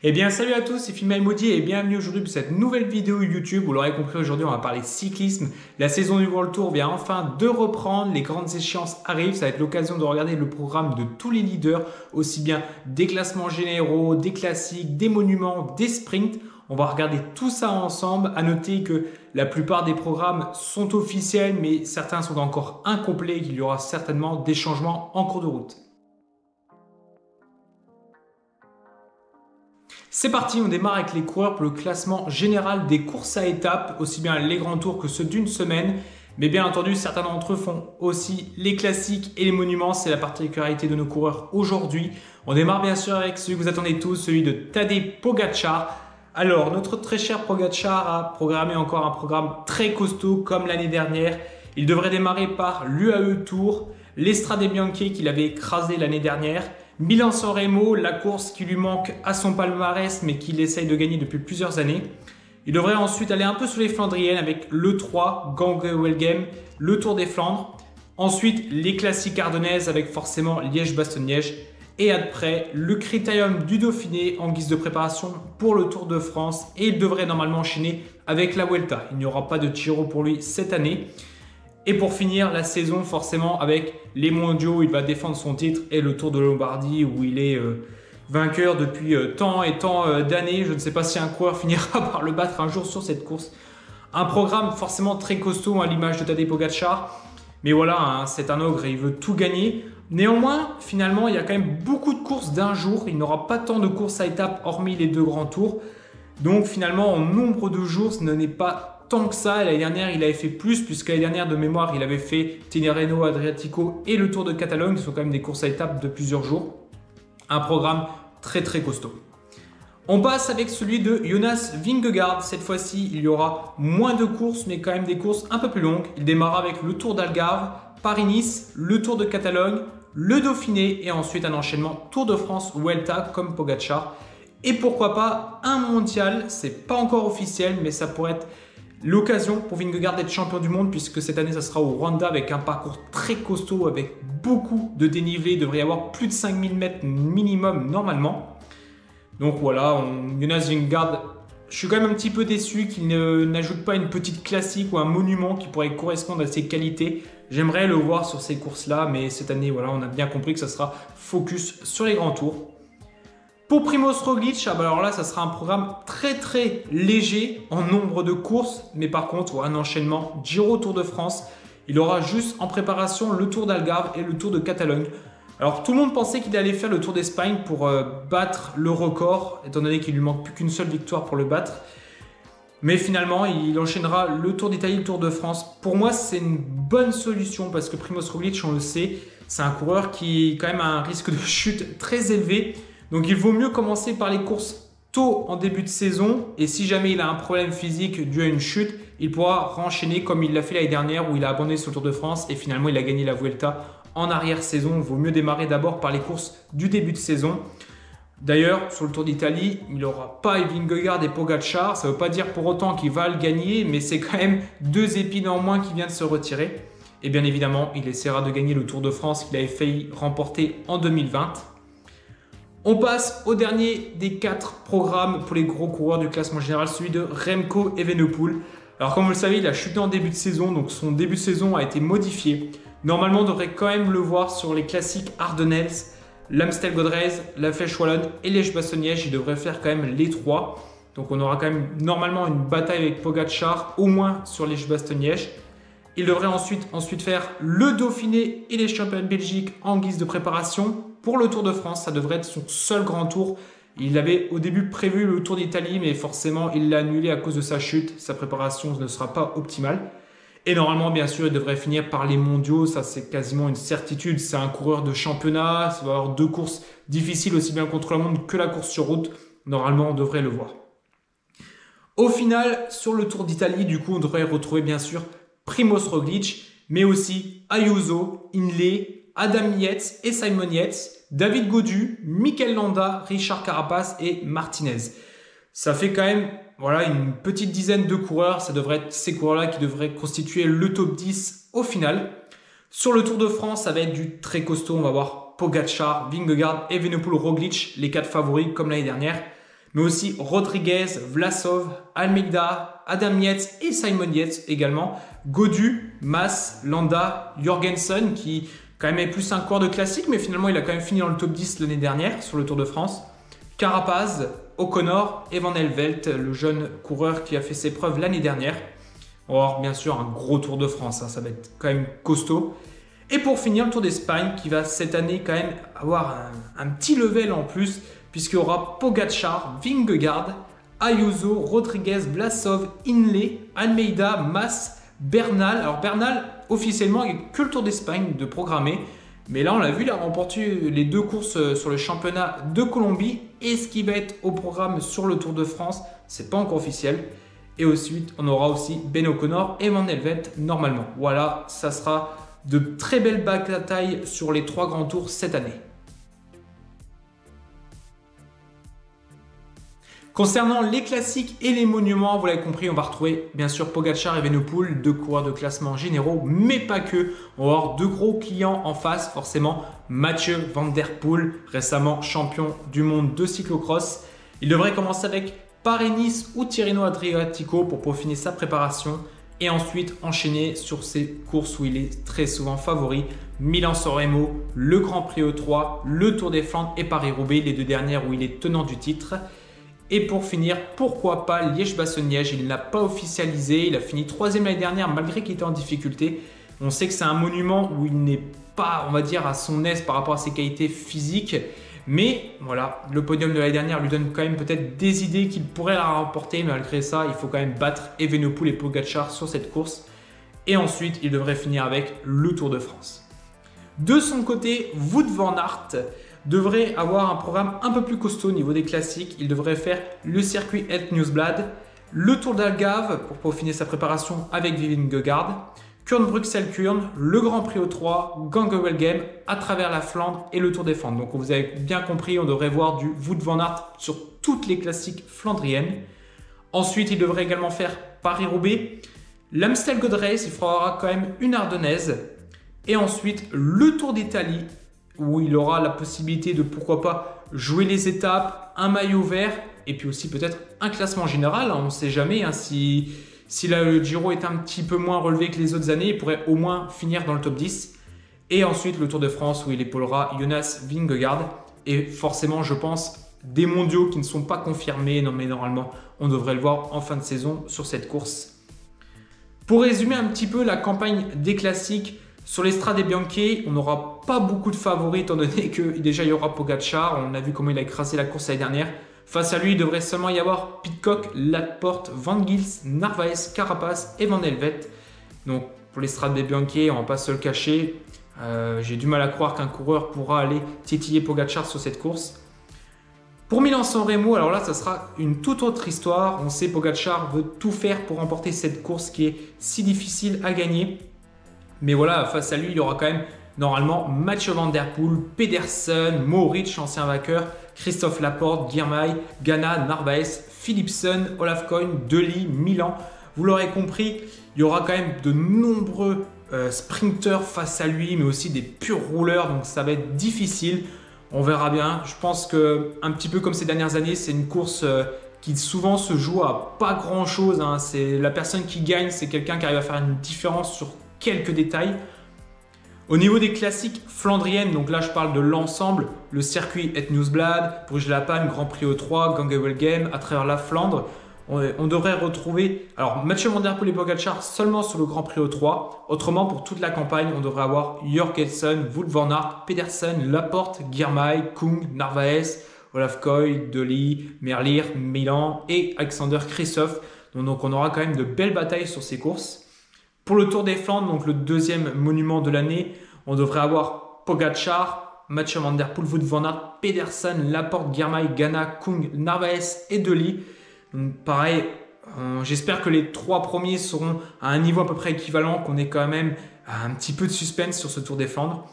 Eh bien salut à tous, c'est Phil Maudit et bienvenue aujourd'hui pour cette nouvelle vidéo YouTube. Vous l'aurez compris, aujourd'hui on va parler cyclisme. La saison du World Tour vient enfin de reprendre, les grandes échéances arrivent, ça va être l'occasion de regarder le programme de tous les leaders, aussi bien des classements généraux, des classiques, des monuments, des sprints. On va regarder tout ça ensemble. À noter que la plupart des programmes sont officiels, mais certains sont encore incomplets et qu'il y aura certainement des changements en cours de route. C'est parti, on démarre avec les coureurs pour le classement général des courses à étapes, aussi bien les grands tours que ceux d'une semaine. Mais bien entendu, certains d'entre eux font aussi les classiques et les monuments. C'est la particularité de nos coureurs aujourd'hui. On démarre bien sûr avec celui que vous attendez tous, celui de Tadej Pogačar. Alors, notre très cher Pogačar a programmé encore un programme très costaud comme l'année dernière. Il devrait démarrer par l'UAE Tour, l'Estrade Bianche qu'il avait écrasé l'année dernière, Milan-San Remo, la course qui lui manque à son palmarès mais qu'il essaye de gagner depuis plusieurs années. Il devrait ensuite aller un peu sur les Flandriennes avec l'E3, Gange-Welgem, le Tour des Flandres. Ensuite, les classiques ardennaises avec forcément Liège-Bastogne-Liège. Et après, le Critérium du Dauphiné en guise de préparation pour le Tour de France. Et il devrait normalement enchaîner avec la Vuelta. Il n'y aura pas de Giro pour lui cette année. Et pour finir la saison, forcément, avec les mondiaux, il va défendre son titre et le Tour de Lombardie où il est vainqueur depuis tant et tant d'années. Je ne sais pas si un coureur finira par le battre un jour sur cette course. Un programme forcément très costaud à l'image de Tadej Pogačar. Mais voilà, hein, c'est un ogre et il veut tout gagner. Néanmoins, finalement, il y a quand même beaucoup de courses d'un jour. Il n'aura pas tant de courses à étapes hormis les deux grands tours. Donc finalement, en nombre de jours, ce n'est pas tant que ça. L'année dernière, il avait fait plus, puisque l'année dernière, de mémoire, il avait fait Tirreno Adriatico et le Tour de Catalogne, qui sont quand même des courses à étapes de plusieurs jours. Un programme très très costaud. On passe avec celui de Jonas Vingegaard. Cette fois-ci, il y aura moins de courses, mais quand même des courses un peu plus longues. Il démarra avec le Tour d'Algarve, Paris-Nice, le Tour de Catalogne, le Dauphiné et ensuite un enchaînement Tour de France, Vuelta comme Pogačar. Et pourquoi pas un mondial, c'est pas encore officiel, mais ça pourrait être l'occasion pour Vingegaard d'être champion du monde puisque cette année ça sera au Rwanda avec un parcours très costaud avec beaucoup de dénivelé. Il devrait y avoir plus de 5000 mètres minimum normalement. Donc voilà, Jonas Vingegaard, je suis quand même un petit peu déçu qu'il n'ajoute pas une petite classique ou un monument qui pourrait correspondre à ses qualités. J'aimerais le voir sur ces courses-là, mais cette année, voilà, on a bien compris que ça sera focus sur les grands tours. Pour Primož Roglič, alors là, ça sera un programme très très léger en nombre de courses, mais par contre, un enchaînement Giro Tour de France. Il aura juste en préparation le Tour d'Algarve et le Tour de Catalogne. Alors tout le monde pensait qu'il allait faire le Tour d'Espagne pour battre le record, étant donné qu'il lui manque plus qu'une seule victoire pour le battre. Mais finalement, il enchaînera le Tour d'Italie, le Tour de France. Pour moi, c'est une bonne solution parce que Primož Roglič, on le sait, c'est un coureur qui quand même a un risque de chute très élevé. Donc il vaut mieux commencer par les courses tôt en début de saison. Et si jamais il a un problème physique dû à une chute, il pourra renchaîner comme il l'a fait l'année dernière où il a abandonné sur le Tour de France et finalement il a gagné la Vuelta en arrière-saison. Il vaut mieux démarrer d'abord par les courses du début de saison. D'ailleurs, sur le Tour d'Italie, il n'aura pas Vingegaard et Pogačar. Ça ne veut pas dire pour autant qu'il va le gagner, mais c'est quand même deux épines en moins qui viennent de se retirer. Et bien évidemment, il essaiera de gagner le Tour de France qu'il avait failli remporter en 2020. On passe au dernier des 4 programmes pour les gros coureurs du classement général, celui de Remco Evenepoel. Alors comme vous le savez, il a chuté en début de saison, donc son début de saison a été modifié. Normalement, on devrait quand même le voir sur les classiques Ardennaises, l'Amstel Gold Race, la Flèche Wallonne et Liège-Bastogne-Liège. Il devrait faire quand même les 3. Donc on aura quand même normalement une bataille avec Pogačar, au moins sur Liège-Bastogne-Liège. Il devrait ensuite faire le Dauphiné et les championnats de Belgique en guise de préparation. Pour le Tour de France, ça devrait être son seul grand tour. Il avait au début prévu le Tour d'Italie, mais forcément, il l'a annulé à cause de sa chute. Sa préparation ne sera pas optimale. Et normalement, bien sûr, il devrait finir par les mondiaux. Ça, c'est quasiment une certitude. C'est un coureur de championnat. Ça va avoir 2 courses difficiles, aussi bien contre la montre que la course sur route. Normalement, on devrait le voir. Au final, sur le Tour d'Italie, du coup, on devrait retrouver, bien sûr, Primož Roglič, mais aussi Ayuso, Hindley, Adam Yates et Simon Yates, David Gaudu, Mikel Landa, Richard Carapaz et Martinez. Ça fait quand même voilà, une petite dizaine de coureurs. Ça devrait être ces coureurs-là qui devraient constituer le top 10 au final. Sur le Tour de France, ça va être du très costaud. On va voir Pogačar, Vingegaard, Evenepoel, Roglič, les 4 favoris comme l'année dernière. mais aussi Rodriguez, Vlasov, Almeida, Adam Yates et Simon Yates également, Gaudu, Mas, Landa, Jorgensen qui quand même est plus un coureur de classique, mais finalement il a quand même fini dans le top 10 l'année dernière sur le Tour de France, Carapaz, O'Connor et Van Helvelt, le jeune coureur qui a fait ses preuves l'année dernière. On va avoir bien sûr un gros Tour de France, ça va être quand même costaud. Et pour finir, le Tour d'Espagne qui va cette année quand même avoir un petit level en plus, puisqu'il y aura Pogačar, Vingegaard, Ayuso, Rodriguez, Vlasov, Hindley, Almeida, Mas, Bernal. Alors Bernal, officiellement, il n'y a que le Tour d'Espagne de programmer. Mais là, on l'a vu, il a remporté les 2 courses sur le championnat de Colombie. Et ce qui va être au programme sur le Tour de France, c'est pas encore officiel. Et ensuite, on aura aussi Ben O'Connor et Van Helvelt normalement. Voilà, ça sera de très belles batailles sur les 3 grands tours cette année. Concernant les classiques et les monuments, vous l'avez compris, on va retrouver bien sûr Pogačar et Evenepoel, 2 coureurs de classement généraux, mais pas que. On va avoir 2 gros clients en face, forcément. Mathieu Van Der Poel, récemment champion du monde de cyclocross. Il devrait commencer avec Paris-Nice ou Tirreno Adriatico pour peaufiner sa préparation et ensuite enchaîner sur ces courses où il est très souvent favori. Milan-San Remo, le Grand Prix E3, le Tour des Flandres et Paris-Roubaix, les 2 dernières où il est tenant du titre. Et pour finir, pourquoi pas Liège-Bastogne-Liège, il n'a pas officialisé, il a fini 3e l'année dernière malgré qu'il était en difficulté. On sait que c'est un monument où il n'est pas, on va dire, à son aise par rapport à ses qualités physiques. Mais voilà, le podium de l'année dernière lui donne quand même peut-être des idées qu'il pourrait la remporter. Mais malgré ça, il faut quand même battre Evenepoel et Pogačar sur cette course. Et ensuite, il devrait finir avec le Tour de France. De son côté, Wout van Aert devrait avoir un programme un peu plus costaud au niveau des classiques. Il devrait faire le circuit Het Nieuwsblad, le Tour d'Algarve pour peaufiner sa préparation avec Vingegaard, Kuurne-Bruxelles-Kuurne, le Grand Prix O3, Gange-Welgem à travers la Flandre et le Tour des Flandres. Donc vous avez bien compris, on devrait voir du Wout van Aert sur toutes les classiques flandriennes. Ensuite, il devrait également faire Paris-Roubaix, l'Amstel Gold Race, il fera quand même une ardennaise. Et ensuite, le Tour d'Italie, où il aura la possibilité de, pourquoi pas, jouer les étapes, un maillot vert, et puis aussi peut-être un classement général. On ne sait jamais, hein, si là, le Giro est un petit peu moins relevé que les autres années, il pourrait au moins finir dans le top 10. Et ensuite, le Tour de France, où il épaulera Jonas Vingegaard. Et forcément, je pense, des mondiaux qui ne sont pas confirmés, non, mais normalement, on devrait le voir en fin de saison sur cette course. Pour résumer un petit peu la campagne des classiques, sur les Strade Bianche, on n'aura pas beaucoup de favoris étant donné que déjà il y aura Pogačar. On a vu comment il a écrasé la course l'année dernière. Face à lui, il devrait seulement y avoir Pidcock, Laporte, Van Gils, Narvaez, Carapaz et Van Helvelt. Donc pour les Strade Bianche, on ne va pas se le cacher. J'ai du mal à croire qu'un coureur pourra aller titiller Pogačar sur cette course. Pour Milan-San Remo, alors là, ça sera une toute autre histoire. On sait Pogačar veut tout faire pour remporter cette course qui est si difficile à gagner. Mais voilà, face à lui, il y aura quand même normalement Mathieu Van Der Poel, Pedersen, Mohoric, ancien vainqueur, Christophe Laporte, Girmay, Ganna, Narvaez, Philipsen, Olaf Koen, De Ligt, Milan. Vous l'aurez compris, il y aura quand même de nombreux sprinteurs face à lui, mais aussi des purs rouleurs, donc ça va être difficile. On verra bien. Je pense que un petit peu comme ces dernières années, c'est une course qui souvent se joue à pas grand chose. Hein. C'est la personne qui gagne, c'est quelqu'un qui arrive à faire une différence sur quelques détails. Au niveau des classiques flandriennes, donc là je parle de l'ensemble, le circuit Het Nieuwsblad, Bruges-la-Panne, Grand Prix E3, Gange-Welgem, à travers la Flandre, on devrait retrouver alors Mathieu Van Der Poel et Pogačar seulement sur le Grand Prix E3. Autrement, pour toute la campagne, on devrait avoir Jorgensen, Wout van Aert, Pedersen, Laporte, Girmay, Kung, Narvaez, Olaf Koen, De Ligt, Merlier, Milan et Alexander Kristoff. Donc on aura quand même de belles batailles sur ces courses. Pour le Tour des Flandres, donc le 2e monument de l'année, on devrait avoir Pogačar, Mathieu Van Der Poel, Wout van Aert, Pedersen, Laporte, Girmay, Ganna, Kung, Narvaez et De Ligt. Donc pareil, j'espère que les 3 premiers seront à un niveau à peu près équivalent, qu'on ait quand même un petit peu de suspense sur ce Tour des Flandres.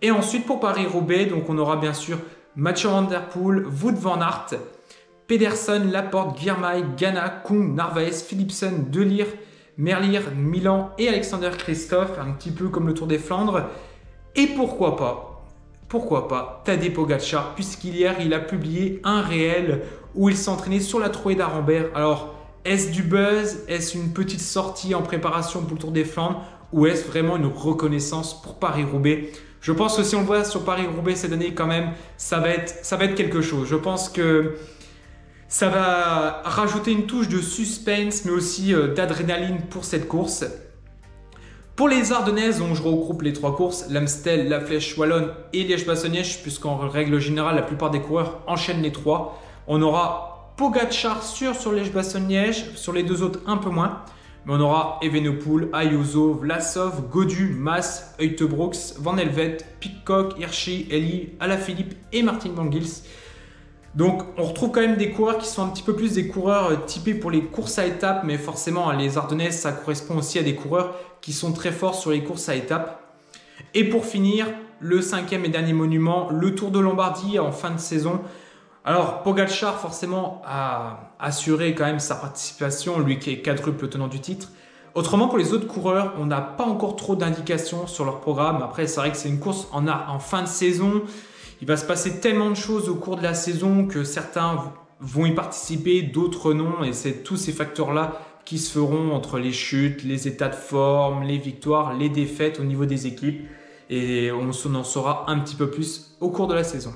Et ensuite pour Paris-Roubaix, donc on aura bien sûr Mathieu Van Der Poel, Wout van Aert, Pedersen, Laporte, Girmay, Ganna, Kung, Narvaez, Philipsen, De Ligt, Merlier, Milan et Alexander Kristoff, un petit peu comme le Tour des Flandres. Et pourquoi pas Tadej Pogačar, puisqu'hier il a publié un réel où il s'est entraîné sur la trouée d'Arambert. Alors, est-ce du buzz? Est-ce une petite sortie en préparation pour le Tour des Flandres? Ou est-ce vraiment une reconnaissance pour Paris-Roubaix? Je pense que si on le voit sur Paris-Roubaix cette année, quand même, ça va être quelque chose. Je pense que ça va rajouter une touche de suspense, mais aussi d'adrénaline pour cette course. Pour les Ardennaises, donc je regroupe les 3 courses, l'Amstel, la Flèche Wallonne et Liège-Bastogne-Liège, puisqu'en règle générale, la plupart des coureurs enchaînent les 3. On aura Pogačar sûr sur Liège-Bastogne-Liège, sur les 2 autres un peu moins. Mais on aura Evenepoel, Ayuso, Vlasov, Gaudu, Mas, Uijtdebroeks, Van Helvete, Pidcock, Hirschi, Elie, Alaphilippe et Martin Van Gils. Donc on retrouve quand même des coureurs qui sont un petit peu plus des coureurs typés pour les courses à étapes, mais forcément les Ardennaises, ça correspond aussi à des coureurs qui sont très forts sur les courses à étapes. Et pour finir, le 5e et dernier monument, le Tour de Lombardie en fin de saison. Alors Pogačar forcément a assuré quand même sa participation, lui qui est quadruple tenant du titre. Autrement pour les autres coureurs, on n'a pas encore trop d'indications sur leur programme. Après c'est vrai que c'est une course en fin de saison. Il va se passer tellement de choses au cours de la saison que certains vont y participer, d'autres non. Et c'est tous ces facteurs-là qui se feront entre les chutes, les états de forme, les victoires, les défaites au niveau des équipes. Et on en saura un petit peu plus au cours de la saison.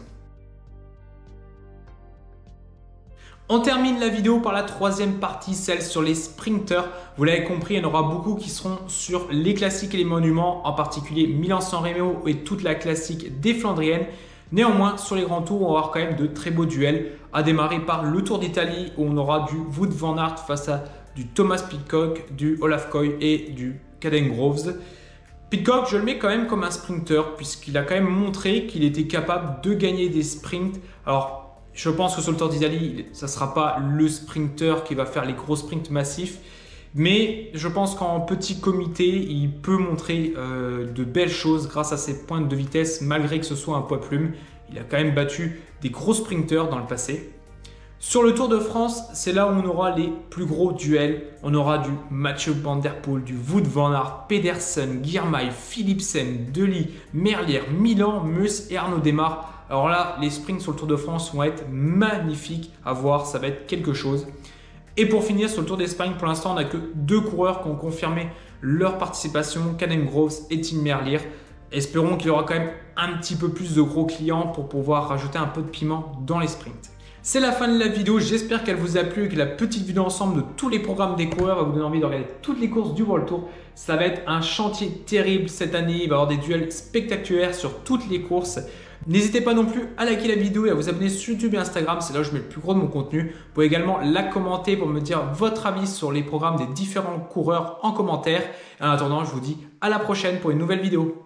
On termine la vidéo par la 3e partie, celle sur les sprinters. Vous l'avez compris, il y en aura beaucoup qui seront sur les classiques et les monuments, en particulier Milan-San Remo et toute la classique des Flandriennes. Néanmoins, sur les grands tours, on va avoir quand même de très beaux duels, à démarrer par le Tour d'Italie où on aura du Wout van Aert face à du Thomas Pidcock, du Olaf Koy et du Caden Groves. Pidcock, je le mets quand même comme un sprinter puisqu'il a quand même montré qu'il était capable de gagner des sprints. Alors, je pense que sur le Tour d'Italie, ça ne sera pas le sprinter qui va faire les gros sprints massifs. Mais je pense qu'en petit comité, il peut montrer de belles choses grâce à ses pointes de vitesse, malgré que ce soit un poids plume. Il a quand même battu des gros sprinters dans le passé. Sur le Tour de France, c'est là où on aura les plus gros duels. On aura du Mathieu Van Der Poel, du Wout van Aert, Pedersen, Girmay, Philipsen, Dely, Merlier, Milan, Meus et Arnaud Démare. Alors là, les sprints sur le Tour de France vont être magnifiques à voir, ça va être quelque chose. Et pour finir, sur le Tour d'Espagne, pour l'instant, on n'a que 2 coureurs qui ont confirmé leur participation, Caden Groves et Tim Merlier. Espérons qu'il y aura quand même un petit peu plus de gros clients pour pouvoir rajouter un peu de piment dans les sprints. C'est la fin de la vidéo, j'espère qu'elle vous a plu et que la petite vue d'ensemble de tous les programmes des coureurs va vous donner envie de regarder toutes les courses du World Tour. Ça va être un chantier terrible cette année, il va y avoir des duels spectaculaires sur toutes les courses. N'hésitez pas non plus à liker la vidéo et à vous abonner sur YouTube et Instagram, c'est là où je mets le plus gros de mon contenu. Vous pouvez également la commenter pour me dire votre avis sur les programmes des différents coureurs en commentaire. Et en attendant, je vous dis à la prochaine pour une nouvelle vidéo.